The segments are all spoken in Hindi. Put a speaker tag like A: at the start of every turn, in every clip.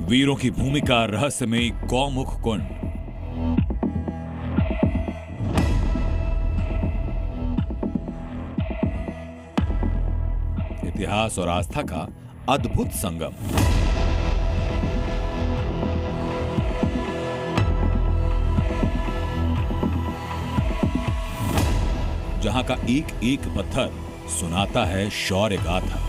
A: वीरों की भूमिका रहस्यमयी गौमुख कुंड। इतिहास और आस्था का अद्भुत संगम। जहां का एक एक पत्थर सुनाता है शौर्य गाथा।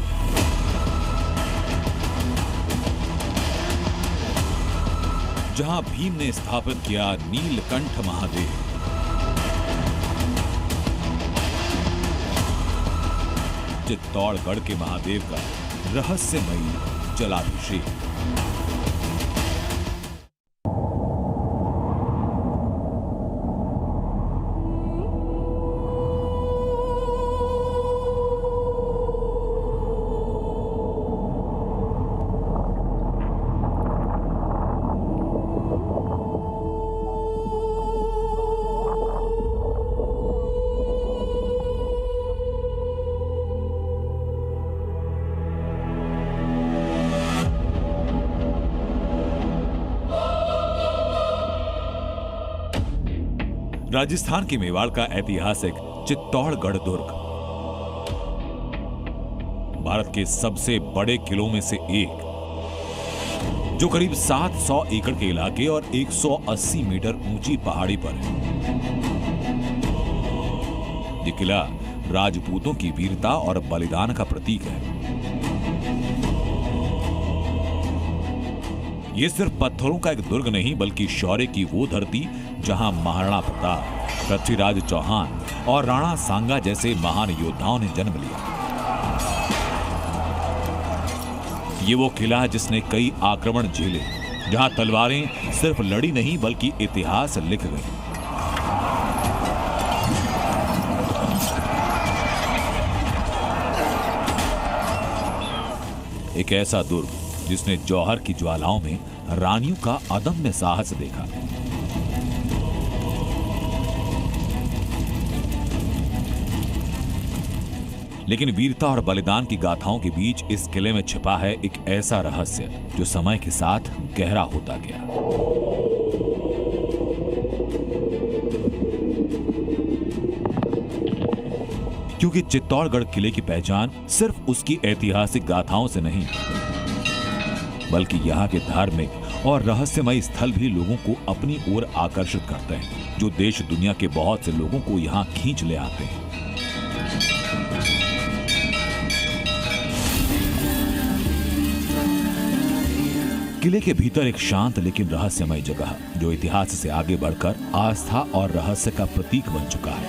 A: जहां भीम ने स्थापित किया नीलकंठ महादेव, चित्तौड़गढ़ के महादेव का रहस्यमयी जलाभिषेक। राजस्थान के मेवाड़ का ऐतिहासिक चित्तौड़गढ़ दुर्ग भारत के सबसे बड़े किलों में से एक, जो करीब 700 एकड़ के इलाके और 180 मीटर ऊंची पहाड़ी पर है। ये किला राजपूतों की वीरता और बलिदान का प्रतीक है। ये सिर्फ पत्थरों का एक दुर्ग नहीं, बल्कि शौर्य की वो धरती जहां महाराणा प्रताप, पृथ्वीराज चौहान और राणा सांगा जैसे महान योद्धाओं ने जन्म लिया। ये वो किला है जिसने कई आक्रमण झेले, जहां तलवारें सिर्फ लड़ी नहीं बल्कि इतिहास लिख गई। एक ऐसा दुर्ग जिसने जौहर की ज्वालाओं में रानियों का अदम्य साहस देखा। लेकिन वीरता और बलिदान की गाथाओं के बीच इस किले में छिपा है एक ऐसा रहस्य जो समय के साथ गहरा होता गया। क्योंकि चित्तौड़गढ़ किले की पहचान सिर्फ उसकी ऐतिहासिक गाथाओं से नहीं, बल्कि यहाँ के धार्मिक और रहस्यमय स्थल भी लोगों को अपनी ओर आकर्षित करते हैं, जो देश दुनिया के बहुत से लोगों को यहाँ खींच ले आते हैं। किले के भीतर एक शांत लेकिन रहस्यमय जगह, जो इतिहास से आगे बढ़कर आस्था और रहस्य का प्रतीक बन चुका है।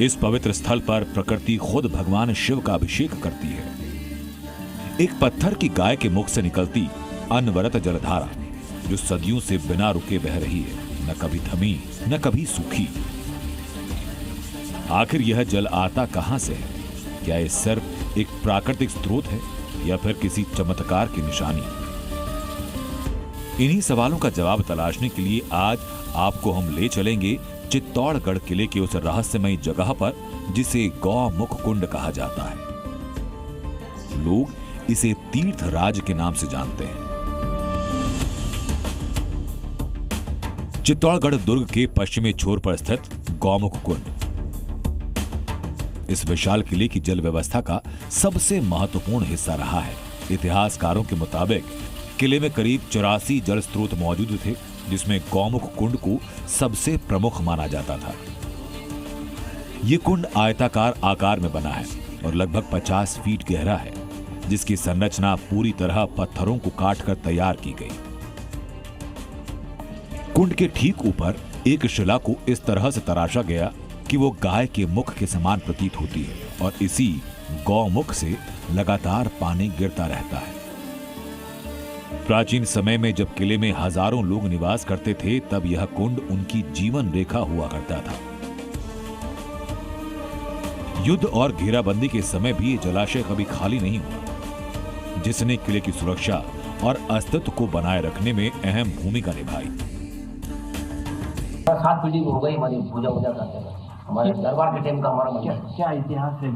A: इस पवित्र स्थल पर प्रकृति खुद भगवान शिव का अभिषेक करती है। एक पत्थर की गाय के मुख से निकलती अनवरत जलधारा, जो सदियों से बिना रुके बह रही है, न कभी थमी न कभी सूखी। आखिर यह जल आता कहां से है? क्या यह सिर्फ एक प्राकृतिक स्रोत है या फिर किसी चमत्कार की निशानी? इन्हीं सवालों का जवाब तलाशने के लिए आज आपको हम ले चलेंगे चित्तौड़गढ़ किले के उस रहस्यमयी जगह पर जिसे गौमुख कुंड कहा जाता है। लोग इसे तीर्थ राज के नाम से जानते हैं। चित्तौड़गढ़ दुर्ग के पश्चिमी छोर पर स्थित गौमुख कुंड इस विशाल किले की जल व्यवस्था का सबसे महत्वपूर्ण हिस्सा रहा है। इतिहासकारों के मुताबिक किले में करीब 84 जल स्रोत मौजूद थे, जिसमें गौमुख कुंड को सबसे प्रमुख माना जाता था। यह कुंड आयताकार आकार में बना है और लगभग 50 फीट गहरा है, जिसकी संरचना पूरी तरह पत्थरों को काटकर तैयार की गई। कुंड के ठीक ऊपर एक शिला को इस तरह से तराशा गया कि वो गाय के मुख के समान प्रतीत होती है और इसी गौमुख से लगातार पानी गिरता रहता है। प्राचीन समय में जब किले में हजारों लोग निवास करते थे, तब यह कुंड उनकी जीवन रेखा हुआ करता था। युद्ध और घेराबंदी के समय भी ये जलाशय कभी खाली नहीं हुआ, जिसने किले की सुरक्षा और अस्तित्व को बनाए रखने में अहम भूमिका निभाई।
B: 7 पीढ़ी हो गई हमारी पूजा करते हैं। हमारे दरबार के टाइम का हमारा क्या इतिहास है?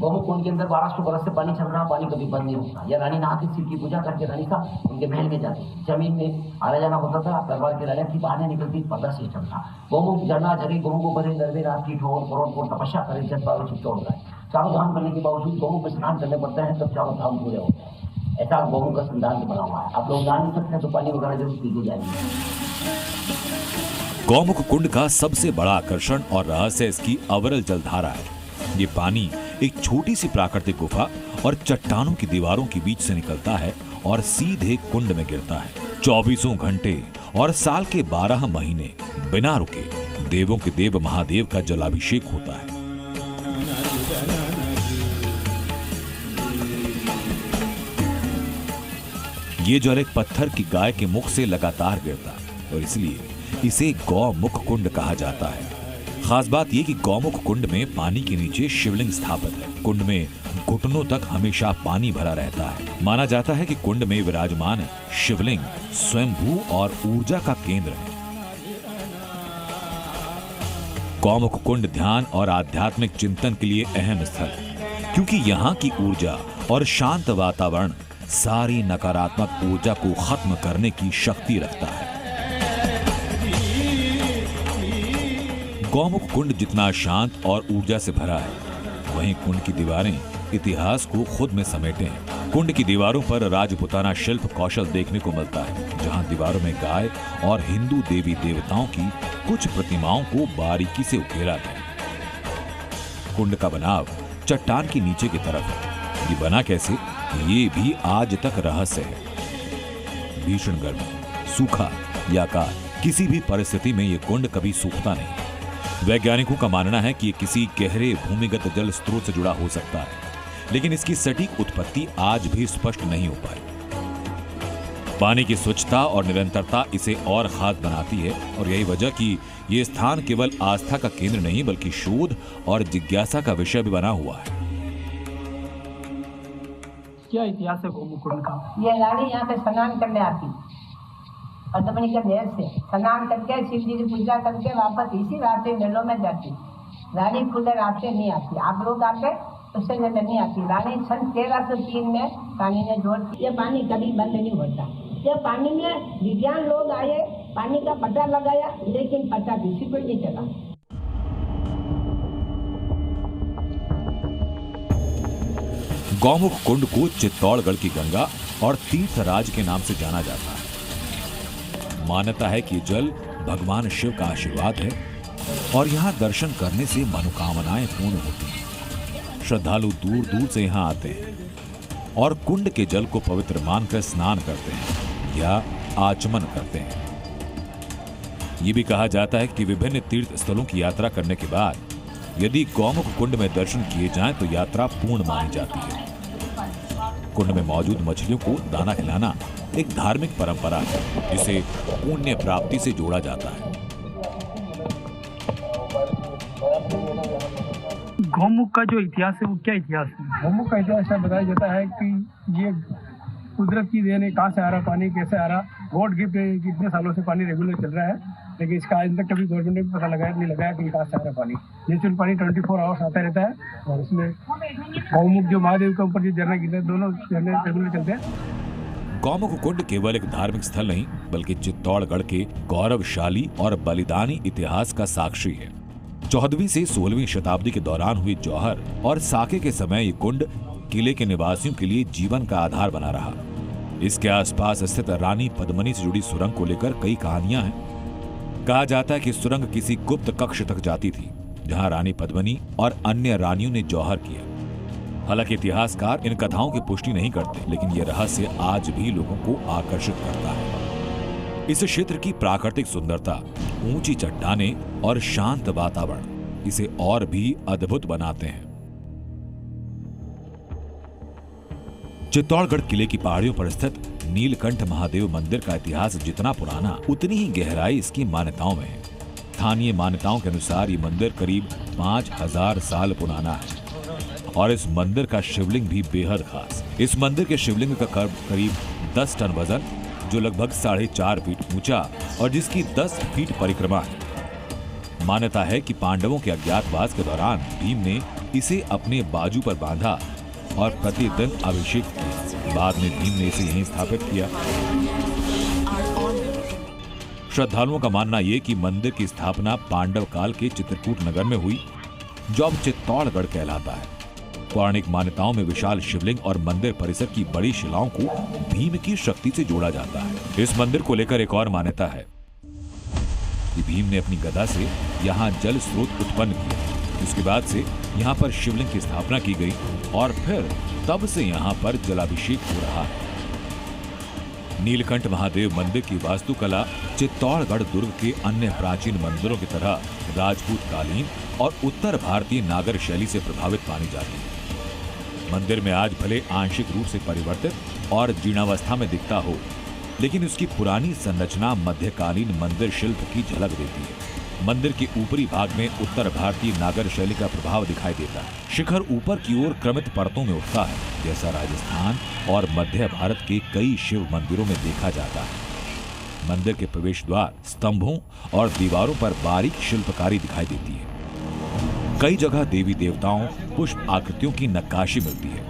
B: गौमुख कुंड के अंदर 1200 बरस से पानी चल रहा, पानी कभी बंद नहीं होता। या रानी नहाती, शिव की पूजा करके रानी साहब उनके महल में जाती, जमीन में आना जाना होता था, दरबार की रानी थी, बाहर निकलती, पता से चलता। गौमुख झरना जरी गौमुख को बने नरवे रात की ठोर करोड़ को तपस्या करे, जब बाबा चित्तौड़ गए, चारों धाम करने के बावजूद गौमुख में स्नान करने पड़ता है, तब चारों धाम पूरे होते हैं। ऐसा गौमुख का सिद्धांत बना हुआ है। आप लोग जान नहीं सकते तो पानी वगैरह जरूर पी के जाएंगे।
A: गौमुख कुंड का सबसे बड़ा आकर्षण और रहस्य इसकी अविरल जलधारा है। ये पानी एक छोटी सी प्राकृतिक गुफा और चट्टानों की दीवारों के बीच से निकलता है और सीधे कुंड में गिरता है। 24 घंटे और साल के 12 महीने बिना रुके देवों के देव महादेव का जलाभिषेक होता है। ये जल एक पत्थर की गाय के मुख से लगातार गिरता है और इसलिए इसे गौमुख कुंड कहा जाता है। खास बात यह कि गौमुख कुंड में पानी के नीचे शिवलिंग स्थापित है। कुंड में घुटनों तक हमेशा पानी भरा रहता है। माना जाता है कि कुंड में विराजमान शिवलिंग स्वयंभू और ऊर्जा का केंद्र है। गौमुख कुंड ध्यान और आध्यात्मिक चिंतन के लिए अहम स्थल है, क्योंकि यहाँ की ऊर्जा और शांत वातावरण सारी नकारात्मक ऊर्जा को खत्म करने की शक्ति रखता है। गौमुख कुंड जितना शांत और ऊर्जा से भरा है, वहीं कुंड की दीवारें इतिहास को खुद में समेटे हैं। कुंड की दीवारों पर राजपुताना शिल्प कौशल देखने को मिलता है, जहां दीवारों में गाय और हिंदू देवी देवताओं की कुछ प्रतिमाओं को बारीकी से उकेरा गया। कुंड का बनाव चट्टान के नीचे की तरफ है। ये बना कैसे, ये भी आज तक रहस्य है। भीषण गर्मी, सूखा या अकाल, किसी भी परिस्थिति में ये कुंड कभी सूखता नहीं। वैज्ञानिकों का मानना है कि ये किसी गहरे भूमिगत जल स्रोत से जुड़ा हो सकता है, लेकिन इसकी सटीक उत्पत्ति आज भी स्पष्ट नहीं हो पाई। पानी की स्वच्छता और निरंतरता इसे और खास बनाती है और यही वजह कि ये स्थान केवल आस्था का केंद्र नहीं बल्कि शोध और जिज्ञासा का विषय भी बना हुआ है।
C: क्या इतिहास है गौमुख कुंड का?
D: ये रानी यहाँ पे स्नान करने आती, पद्मनी के देश से स्नान करके शिव जी की पूजा करके वापस इसी रास्ते मेलों में जाती। रानी खुद रास्ते नहीं आती, आप लोग आते उससे जगह नहीं आती। रानी सन 1303 में पानी ने जोड़ दी। ये पानी कभी बंद नहीं होता। ये पानी में विज्ञान लोग आए, पानी का पता लगाया, लेकिन पता किसी को नहीं चला।
A: गौमुख कुंड को चित्तौड़गढ़ की गंगा और तीर्थराज के नाम से जाना जाता है। मान्यता है कि जल भगवान शिव का आशीर्वाद है और यहाँ दर्शन करने से मनोकामनाएं पूर्ण होती हैं। श्रद्धालु दूर दूर से यहाँ आते हैं और कुंड के जल को पवित्र मानकर स्नान करते हैं या आचमन करते हैं। ये भी कहा जाता है कि विभिन्न तीर्थ स्थलों की यात्रा करने के बाद यदि गौमुख कुंड में दर्शन किए जाएं तो यात्रा पूर्ण मानी जाती है। कुंड में मौजूद मछलियों को दाना खिलाना एक धार्मिक परंपरा है, जिसे पुण्य प्राप्ति से जोड़ा जाता है।
C: गौमुख का जो इतिहास है वो क्या इतिहास है?
E: गौमुख का इतिहास बताया जाता है कि ये कुदरत की देन है। कहाँ से आ रहा पानी, कैसे आ रहा, गॉड गिफ्ट है। कितने सालों से पानी रेगुलर चल रहा है, लेकिन इसका आज तक कभी गवर्नमेंट ने पता नहीं लगाया कि कहाँ से आ रहा पानी। नेचुरल पानी 24 आवर्स आता रहता है और इसमें गौमुख जो महादेव के ऊपर जो झरना गिरते दोनों झरने रेगुलर चलते हैं।
A: गौमुख कुंड केवल एक धार्मिक स्थल नहीं बल्कि चित्तौड़गढ़ के गौरवशाली और बलिदानी इतिहास का साक्षी है। 14वीं से 16वीं शताब्दी के दौरान हुई जौहर और साके के समय ये कुंड किले के निवासियों के लिए जीवन का आधार बना रहा। इसके आसपास स्थित रानी पद्मनी से जुड़ी सुरंग को लेकर कई कहानियां हैं। कहा जाता है कि सुरंग किसी गुप्त कक्ष तक जाती थी, जहां रानी पद्मनी और अन्य रानियों ने जौहर किया। हालांकि इतिहासकार इन कथाओं की पुष्टि नहीं करते, लेकिन यह रहस्य आज भी लोगों को आकर्षित करता है। इस क्षेत्र की प्राकृतिक सुंदरता, ऊंची चट्टानें और शांत वातावरण इसे और भी अद्भुत बनाते हैं। चित्तौड़गढ़ किले की पहाड़ियों पर स्थित नीलकंठ महादेव मंदिर का इतिहास जितना पुराना, उतनी ही गहराई इसकी मान्यताओं में है। स्थानीय मान्यताओं के अनुसार ये मंदिर करीब 5000 साल पुराना है और इस मंदिर का शिवलिंग भी बेहद खास। इस मंदिर के शिवलिंग का करीब 10 टन वजन, जो लगभग 4.5 फीट ऊंचा और जिसकी 10 फीट परिक्रमा है। मान्यता है कि पांडवों के अज्ञातवास के दौरान भीम ने इसे अपने बाजू पर बांधा और प्रतिदिन अभिषेक किया। बाद में भीम ने इसे यहीं स्थापित किया। श्रद्धालुओं का मानना यह कि मंदिर की स्थापना पांडव काल के चित्रकूट नगर में हुई, जो अब चित्तौड़गढ़ कहलाता है। पौराणिक मान्यताओं में विशाल शिवलिंग और मंदिर परिसर की बड़ी शिलाओं को भीम की शक्ति से जोड़ा जाता है। इस मंदिर को लेकर एक और मान्यता है कि भीम ने अपनी गदा से यहाँ जल स्रोत उत्पन्न किया। इसके बाद से यहाँ पर शिवलिंग की स्थापना की गई और फिर तब से यहाँ पर जलाभिषेक हो रहा है। नीलकंठ महादेव मंदिर की वास्तुकला चित्तौड़गढ़ दुर्ग के अन्य प्राचीन मंदिरों की तरह राजपूत कालीन और उत्तर भारतीय नागर शैली से प्रभावित मानी जाती है। मंदिर में आज भले आंशिक रूप से परिवर्तित और जीर्णावस्था में दिखता हो, लेकिन उसकी पुरानी संरचना मध्यकालीन मंदिर शिल्प की झलक देती है। मंदिर के ऊपरी भाग में उत्तर भारतीय नागर शैली का प्रभाव दिखाई देता है। शिखर ऊपर की ओर क्रमित परतों में उठता है, जैसा राजस्थान और मध्य भारत के कई शिव मंदिरों में देखा जाता है। मंदिर के प्रवेश द्वार, स्तंभों और दीवारों पर बारीक शिल्पकारी दिखाई देती है। कई जगह देवी देवताओं, पुष्प आकृतियों की नक्काशी मिलती है।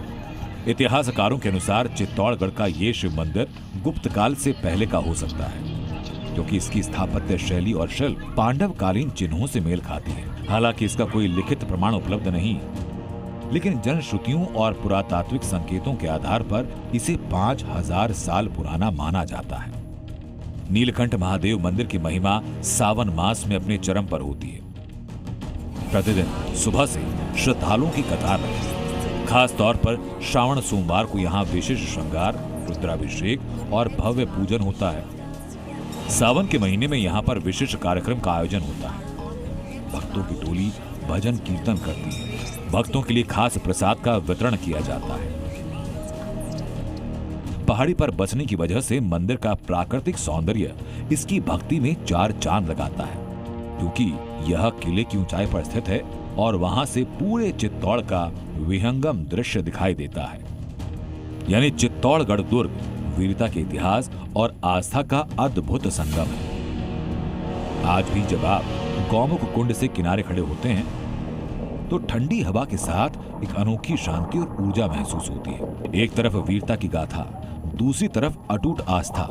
A: इतिहासकारों के अनुसार चित्तौड़गढ़ का ये शिव मंदिर गुप्त काल से पहले का हो सकता है, क्योंकि इसकी स्थापत्य शैली और शिल्प पांडव कालीन चिन्हों से मेल खाती है। हालांकि इसका कोई लिखित प्रमाण उपलब्ध नहीं, लेकिन जनश्रुतियों और पुरातात्विक संकेतों के आधार पर इसे 5000 साल पुराना माना जाता है। नीलकंठ महादेव मंदिर की महिमा सावन मास में अपने चरम पर होती है। प्रतिदिन सुबह से श्रद्धालुओं की कतार लगती है। खास तौर पर श्रावण सोमवार को यहाँ विशेष श्रृंगार, रुद्राभिषेक और भव्य पूजन होता है। सावन के महीने में यहाँ पर विशेष कार्यक्रम का आयोजन होता है। भक्तों की टोली भजन कीर्तन करती है। भक्तों के लिए खास प्रसाद का वितरण किया जाता है। पहाड़ी पर बसने की वजह से मंदिर का प्राकृतिक सौंदर्य इसकी भक्ति में 4 चांद लगाता है, क्योंकि यह किले की ऊंचाई पर स्थित है और वहां से पूरे चित्तौड़ का विहंगम दृश्य दिखाई देता है। यानी चित्तौड़गढ़ दुर्ग वीरता के इतिहास और आस्था का अद्भुत संगम है। आज भी जब आप गौमुख कुंड से किनारे खड़े होते हैं तो ठंडी हवा के साथ एक अनोखी शांति और ऊर्जा महसूस होती है। एक तरफ वीरता की गाथा, दूसरी तरफ अटूट आस्था।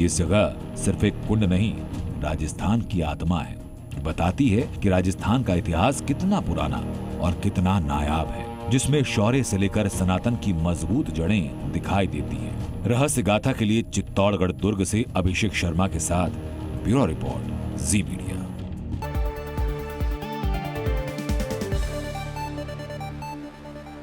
A: इस जगह सिर्फ एक कुंड नहीं, राजस्थान की आत्मा है। बताती है कि राजस्थान का इतिहास कितना पुराना और कितना नायाब है, जिसमें शौर्य से लेकर सनातन की मजबूत जड़ें दिखाई देती हैं। रहस्य गाथा के लिए चित्तौड़गढ़ दुर्ग से अभिषेक शर्मा के साथ ब्यूरो रिपोर्ट, जी मीडिया।